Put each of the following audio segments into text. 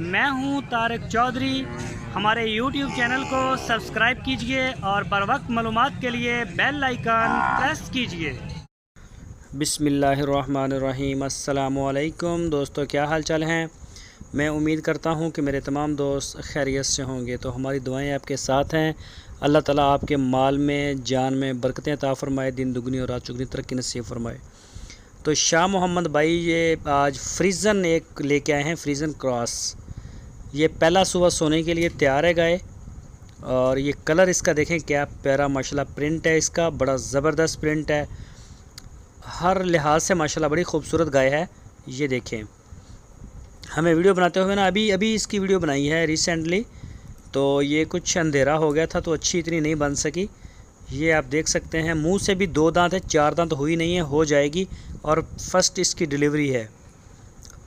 मैं हूं तारिक चौधरी। हमारे YouTube चैनल को सब्सक्राइब कीजिए और बर वक्त मालूमात के लिए बेल आइकन प्रेस कीजिए। बिस्मिल्लाहिर्रहमानिर्रहीम। अस्सलामुअलैकुम दोस्तों, क्या हाल चाल हैं। मैं उम्मीद करता हूं कि मेरे तमाम दोस्त खैरियत से होंगे। तो हमारी दुआएं आपके साथ हैं। अल्लाह ताला आपके माल में, जान में बरकतें अता फ़रमाए, दिन दुगनी और रात चुगनी तरक्की नसीब फ़रमाए। तो शाह मोहम्मद भाई ये आज फ्रीज़न एक लेके आए हैं, फ्रीज़न क्रॉस। ये पहला सुबह सोने के लिए तैयार है गाय। और ये कलर इसका देखें क्या प्यारा माशाल्लाह प्रिंट है, इसका बड़ा ज़बरदस्त प्रिंट है, हर लिहाज से माशाल्लाह बड़ी खूबसूरत गाय है। ये देखें, हमें वीडियो बनाते हुए ना अभी इसकी वीडियो बनाई है रिसेंटली, तो ये कुछ अंधेरा हो गया था तो अच्छी इतनी नहीं बन सकी। ये आप देख सकते हैं, मुंह से भी 2 दांत है, 4 दांत हुई नहीं है, हो जाएगी। और फर्स्ट इसकी डिलीवरी है,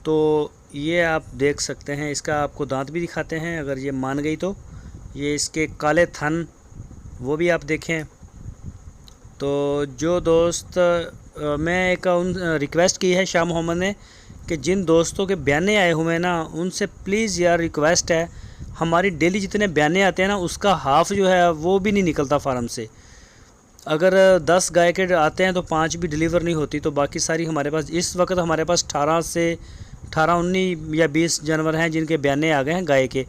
तो ये आप देख सकते हैं। इसका आपको दांत भी दिखाते हैं अगर ये मान गई तो। ये इसके काले थन वो भी आप देखें। तो जो दोस्त मैं एक उन रिक्वेस्ट की है शाह मोहम्मद ने कि जिन दोस्तों के बयाने आए हुए हैं ना, उनसे प्लीज़ यार रिक्वेस्ट है, हमारी डेली जितने बयाने आते हैं ना उसका हाफ़ जो है वो भी नहीं निकलता फार्म से। अगर 10 गाय के आते हैं तो 5 भी डिलीवर नहीं होती, तो बाकी सारी हमारे पास इस वक्त हमारे पास 19 या 20 जानवर हैं जिनके बयाने आ गए हैं गाय के।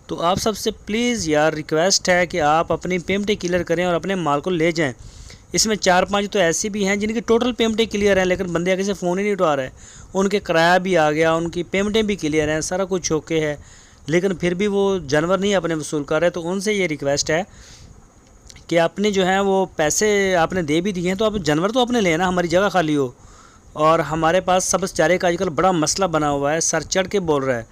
तो आप सबसे प्लीज़ यार रिक्वेस्ट है कि आप अपनी पेमेंटें क्लियर करें और अपने माल को ले जाएं। इसमें 4-5 तो ऐसी भी हैं जिनकी टोटल पेमेंटें क्लियर हैं, लेकिन बंदे आगे से फ़ोन ही नहीं उठा रहे। उनके किराया भी आ गया, उनकी पेमेंटें भी क्लियर हैं, सारा कुछ ओके है, लेकिन फिर भी वो जानवर नहीं अपने वसूल कर रहे। तो उनसे ये रिक्वेस्ट है कि आपने जो है वो पैसे आपने दे भी दिए हैं तो आप जानवर तो अपने लेना, हमारी जगह खाली हो। और हमारे पास सब्ज़ चारे का आजकल बड़ा मसला बना हुआ है, सर चढ़ के बोल रहा है,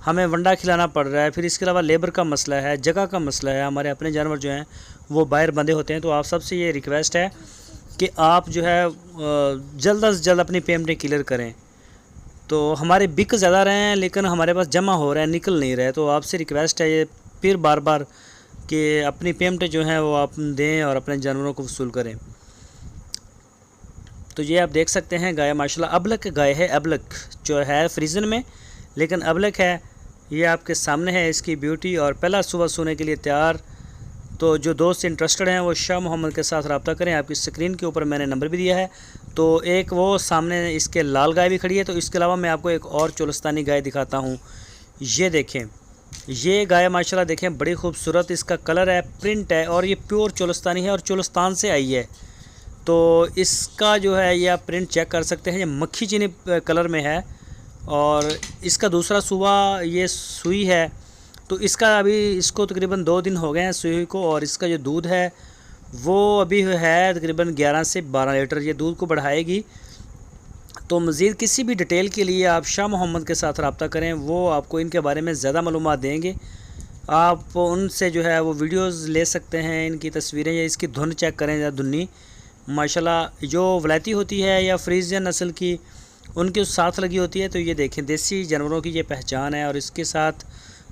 हमें वंडा खिलाना पड़ रहा है। फिर इसके अलावा लेबर का मसला है, जगह का मसला है, हमारे अपने जानवर जो हैं वो बाहर बंधे होते हैं। तो आप सबसे ये रिक्वेस्ट है कि आप जो है जल्द से जल्द अपनी पेमेंटें क्लियर करें। तो हमारे बिक ज़्यादा रहे हैं लेकिन हमारे पास जमा हो रहा है, निकल नहीं रहे। तो आपसे रिक्वेस्ट है ये फिर बार बार कि अपनी पेमेंटें जो हैं वो आप दें और अपने जानवरों को वसूल करें। तो ये आप देख सकते हैं गाय माशाल्लाह अबलक गाय है, अबलक जो है फ्रीज़न में, लेकिन अबलक है। ये आपके सामने है इसकी ब्यूटी, और पहला सुबह सोने के लिए तैयार। तो जो दोस्त इंटरेस्टेड हैं वो शाह मोहम्मद के साथ रब्ता करें। आपकी स्क्रीन के ऊपर मैंने नंबर भी दिया है। तो एक वो सामने इसके लाल गाय भी खड़ी है। तो इसके अलावा मैं आपको एक और चोलस्तानी गाय दिखाता हूँ। ये देखें, ये गाय माशाल्लाह देखें बड़ी खूबसूरत इसका कलर है, प्रिंट है, और ये प्योर चोलस्तानी है और चोलस्तान से आई है। तो इसका जो है ये आप प्रिंट चेक कर सकते हैं, ये मक्खी चीनी कलर में है। और इसका दूसरा सुबह ये सुई है। तो इसका अभी इसको तकरीबन 2 दिन हो गए हैं सुई को, और इसका जो दूध है वो अभी है तकरीबन 11 से 12 लीटर, ये दूध को बढ़ाएगी। तो मज़ीद किसी भी डिटेल के लिए आप शाह मोहम्मद के साथ रब्ता करें, वो आपको इनके बारे में ज़्यादा मालूमात देंगे। आप उनसे जो है वो वीडियोस ले सकते हैं, इनकी तस्वीरें या इसकी धुन चेक करें या धुन्नी माशाल्लाह जो वलायती होती है या फ्रीजियन नस्ल की उनके साथ लगी होती है। तो ये देखें देसी जानवरों की ये पहचान है। और इसके साथ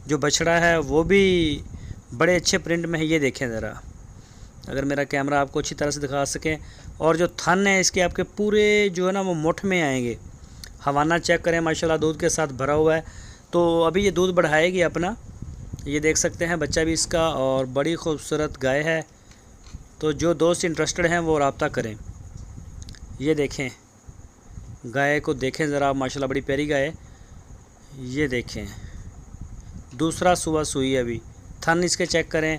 जो बछड़ा है वो भी बड़े अच्छे प्रिंट में है। ये देखें ज़रा, अगर मेरा कैमरा आपको अच्छी तरह से दिखा सकें। और जो थन है इसके आपके पूरे जो है ना वो मुठ में आएंगे। हवाना चेक करें माशाल्लाह दूध के साथ भरा हुआ है। तो अभी ये दूध बढ़ाएगी अपना, ये देख सकते हैं बच्चा भी इसका, और बड़ी खूबसूरत गाय है। तो जो दोस्त इंटरेस्टेड हैं वो रब्ता करें। ये देखें गाय को देखें ज़रा, माशाल्लाह बड़ी प्यारी गाय है। ये देखें दूसरा सुबह सुई अभी, थन इसके चेक करें।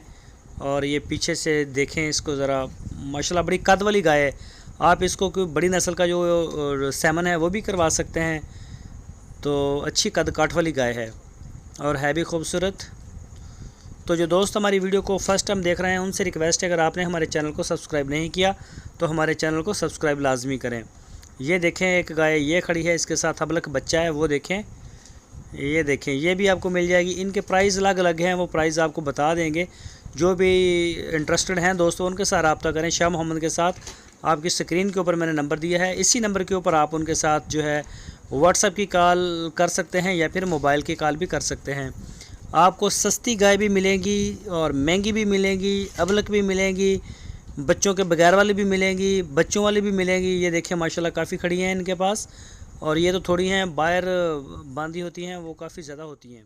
और ये पीछे से देखें इसको ज़रा, माशाल्लाह बड़ी कद वाली गाय है। आप इसको कोई बड़ी नस्ल का जो सैमन है वो भी करवा सकते हैं। तो अच्छी कद काठ वाली गाय है और है भी खूबसूरत। तो जो दोस्त हमारी वीडियो को फर्स्ट टाइम देख रहे हैं उनसे रिक्वेस्ट है, अगर आपने हमारे चैनल को सब्सक्राइब नहीं किया तो हमारे चैनल को सब्सक्राइब लाजमी करें। ये देखें एक गाय ये खड़ी है, इसके साथ अबलक बच्चा है, वो देखें। ये देखें ये भी आपको मिल जाएगी। इनके प्राइस अलग अलग हैं, वो प्राइस आपको बता देंगे। जो भी इंटरेस्टेड हैं दोस्तों उनके साथ रब्ता करें शाह मोहम्मद के साथ। आपकी स्क्रीन के ऊपर मैंने नंबर दिया है, इसी नंबर के ऊपर आप उनके साथ जो है व्हाट्सएप की कॉल कर सकते हैं या फिर मोबाइल की कॉल भी कर सकते हैं। आपको सस्ती गाय भी मिलेंगी और महंगी भी मिलेंगी, अबलक भी मिलेंगी, बच्चों के बगैर वाली भी मिलेंगी, बच्चों वाली भी मिलेंगी। ये देखें माशाल्लाह काफ़ी खड़ी हैं इनके पास, और ये तो थोड़ी हैं बाहर बांधी होती हैं, वो काफ़ी ज़्यादा होती हैं।